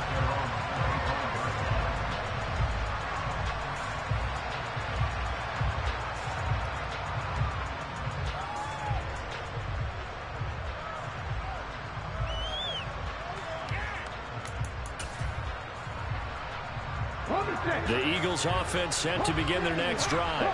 The Eagles offense set to begin their next drive.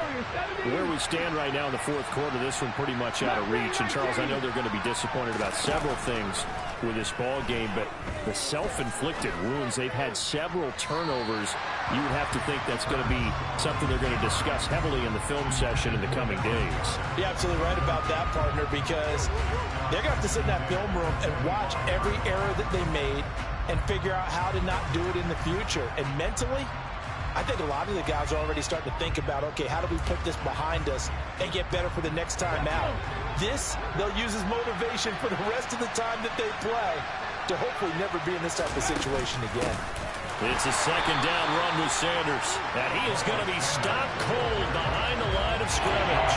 Where we stand right now in the 4th quarter, this one pretty much out of reach. And, Charles, I know they're going to be disappointed about several things with this ball game, but the self-inflicted wounds, they've had several turnovers. You would have to think that's going to be something they're going to discuss heavily in the film session in the coming days. You're absolutely right about that, partner, because they're going to have to sit in that film room and watch every error that they made and figure out how to not do it in the future. And mentally, I think a lot of the guys are already starting to think about, okay, how do we put this behind us and get better for the next time out? This, they'll use as motivation for the rest of the time that they play to hopefully never be in this type of situation again. It's a 2nd down run with Sanders, and he is going to be stopped cold behind the line of scrimmage.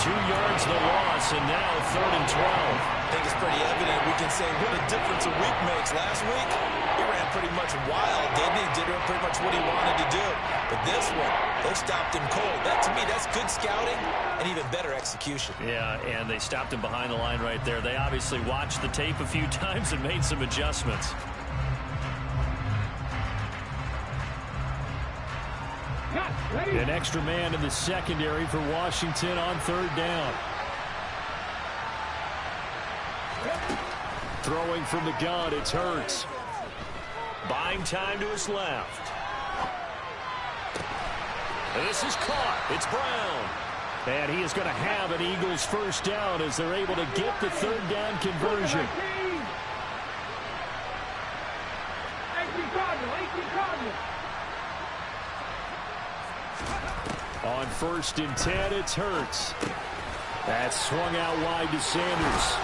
2 yards the loss, and now 3rd and 12. I think it's pretty evident. We can say what a difference a week makes. Last week, he ran pretty much wild, didn't he? Did pretty much what he wanted to do. But this one, they stopped him cold. That, to me, that's good scouting and even better execution. Yeah, and they stopped him behind the line right there. They obviously watched the tape a few times and made some adjustments. An extra man in the secondary for Washington on 3rd down. Throwing from the gun, it's Hurts. Buying time to his left. This is caught. It's Brown. And he is going to have an Eagles 1st down as they're able to get the 3rd down conversion. On 1st and 10, it's Hurts. That's swung out wide to Sanders.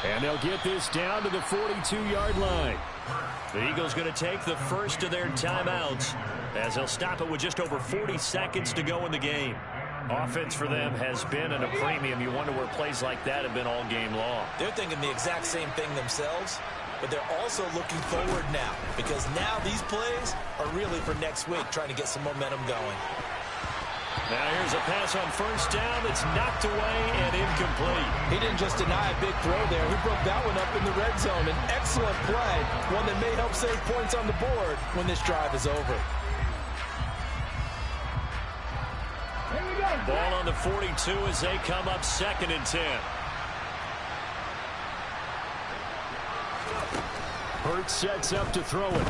And they'll get this down to the 42-yard line. The Eagles going to take the first of their timeouts as they'll stop it with just over 40 seconds to go in the game. Offense for them has been at a premium. You wonder where plays like that have been all game long. They're thinking the exact same thing themselves, but they're also looking forward now because now these plays are really for next week, trying to get some momentum going. Now here's a pass on 1st down that's knocked away and incomplete. He didn't just deny a big throw there. He broke that one up in the red zone. An excellent play, one that may help save points on the board when this drive is over. Ball on the 42 as they come up 2nd and 10. Hurts sets up to throw it.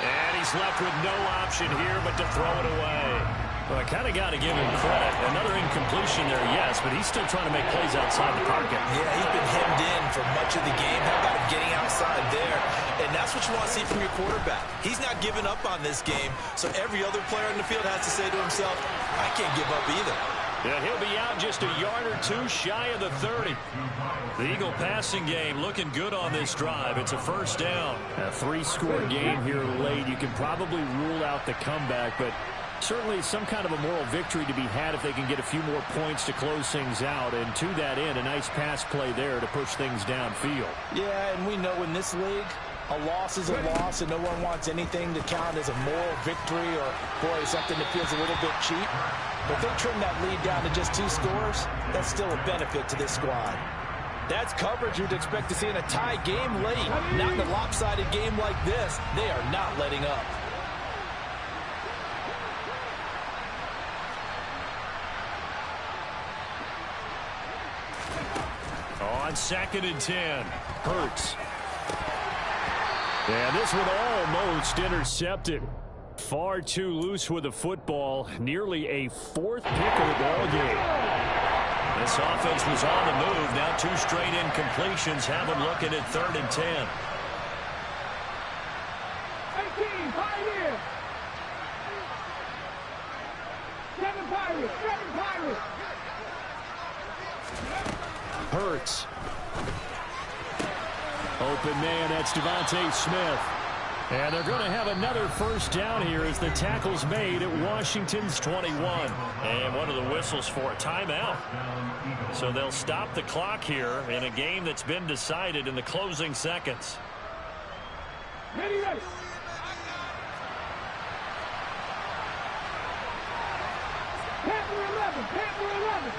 And he's left with no option here but to throw it away. Well, I kind of got to give him credit. Another incompletion there, yes, but he's still trying to make plays outside the pocket. Yeah, he's been hemmed in for much of the game. How about him getting outside there? And that's what you want to see from your quarterback. He's not giving up on this game, so every other player in the field has to say to himself, I can't give up either. Yeah, he'll be out just a yard or two shy of the 30. The Eagle passing game looking good on this drive. It's a first down. A 3-score game here late. You can probably rule out the comeback, but certainly some kind of a moral victory to be had if they can get a few more points to close things out. And to that end, a nice pass play there to push things downfield. Yeah, and we know in this league, a loss is a loss, and no one wants anything to count as a moral victory or, boy, something that feels a little bit cheap. But if they trim that lead down to just 2 scores, that's still a benefit to this squad. That's coverage you'd expect to see in a tie game late. Not in a lopsided game like this. They are not letting up. On 2nd and 10, Hurts. And this one almost intercepted. Far too loose with the football. Nearly a 4th pick of the ball game. This offense was on the move. Now 2 straight incompletions have them looking at 3rd and 10. 18, Pioneer. 7 Pirates, 7 Pirates. Hurts. Open man, that's Devontae Smith. And they're going to have another first down here as the tackle's made at Washington's 21. And one of the whistles for a timeout. So they'll stop the clock here in a game that's been decided in the closing seconds. Ready, ready. Panther 11, Panther 11.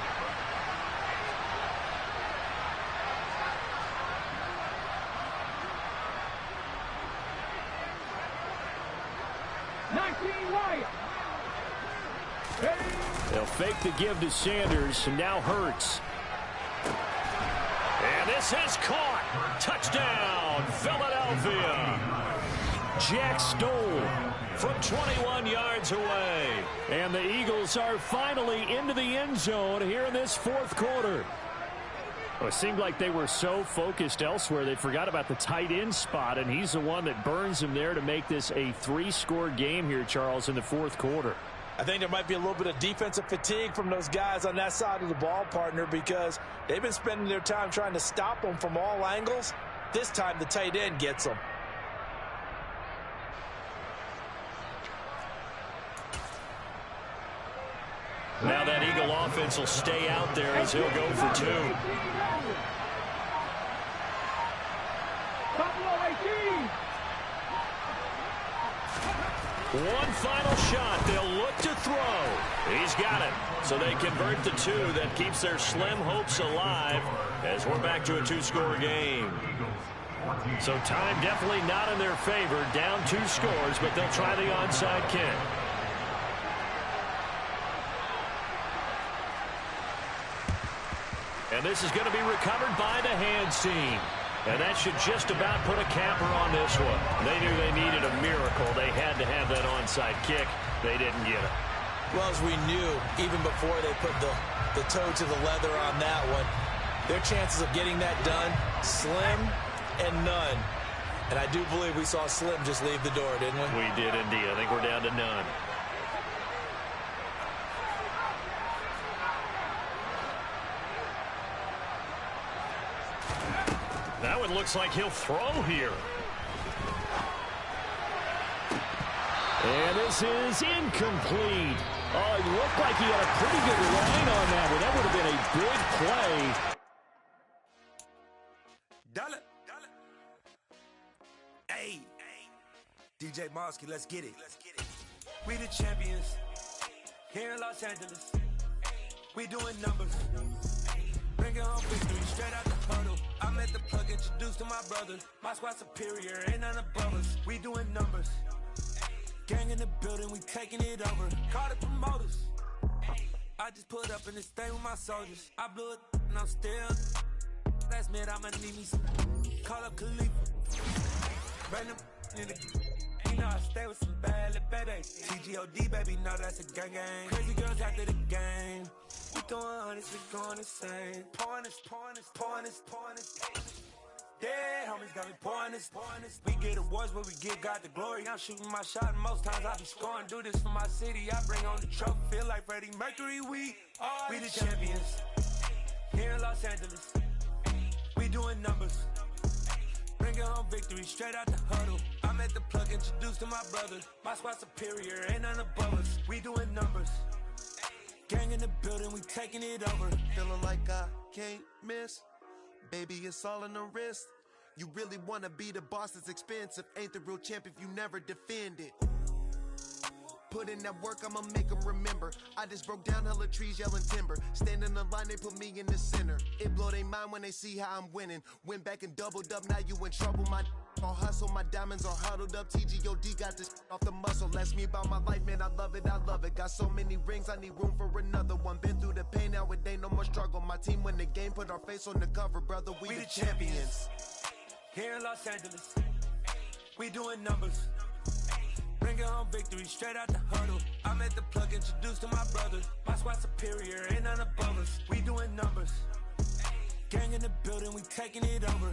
They'll fake the give to Sanders, and now Hurts. And this is caught. Touchdown, Philadelphia. Jack Stoll from 21 yards away. And the Eagles are finally into the end zone here in this 4th quarter. Well, it seemed like they were so focused elsewhere they forgot about the tight end spot, and he's the one that burns him there to make this a 3-score game here, Charles, in the 4th quarter. I think there might be a little bit of defensive fatigue from those guys on that side of the ball, partner, because they've been spending their time trying to stop them from all angles. This time the tight end gets them. Now that Eagle offense will stay out there as he'll go for 2. One final shot. They'll look to throw. He's got it. So they convert the 2. That keeps their slim hopes alive as we're back to a 2-score game. So time definitely not in their favor. Down 2 scores, but they'll try the onside kick. And this is going to be recovered by the hands team. And that should just about put a capper on this one. They knew they needed a miracle. They had to have that onside kick. They didn't get it. Well, as we knew, even before they put the toe to the leather on that one, their chances of getting that done, slim and none. And I do believe we saw Slim just leave the door, didn't we? We did indeed. I think we're down to none. That one looks like he'll throw here. And this is incomplete. Oh, it looked like he had a pretty good line on that one. That would have been a big play. Dollar. Hey. DJ Mosky, let's get it. We the champions here in Los Angeles. We doing numbers. Bringing home victory straight out the puddle. I'm at the plug, introduced to my brothers. My squad superior, ain't none above us. We doing numbers. Gang in the building, we taking it over. Call the promoters. I just put up in this thing with my soldiers. I blew it and I'm still. Last minute, I'ma need me some. Call up Khalifa. Random in the. You know I stay with some bad little baby. TGOD, baby, know that's a gang gang. Crazy girls after the game. We throwing hundreds, we going insane. Pointers. Dead homies got got me pouring this. We get awards, but we give God the glory. I'm shooting my shot, and most times I be scoring. Do this for my city, I bring on the trophy. Feel like Freddie Mercury, we the champions. Here in Los Angeles, we doing numbers. Bringing home victory straight out the huddle. I'm at the plug, introduced to my brothers. My squad superior, ain't none above us. We doing numbers. Gang in the building, we taking it over. Feeling like I can't miss. Baby, it's all in the wrist. You really wanna be the boss, it's expensive. Ain't the real champ if you never defend it. Put in that work, I'ma make them remember. I just broke down hella trees, yelling timber. Stand in the line, they put me in the center. It blow their mind when they see how I'm winning. Went back and doubled up, now you in trouble. My all hustle, my diamonds are huddled up. TGOD got this off the muscle. That's me about my life, man, I love it, I love it. Got so many rings, I need room for another one. Been through the pain, now it ain't no more struggle. My team win the game, put our face on the cover, brother, we the champions. Here in Los Angeles, we doing numbers. Bringing home victory straight out the huddle. I'm at the plug, introduced to my brothers. My squad superior, ain't none above us. We doing numbers. Gang in the building, we taking it over.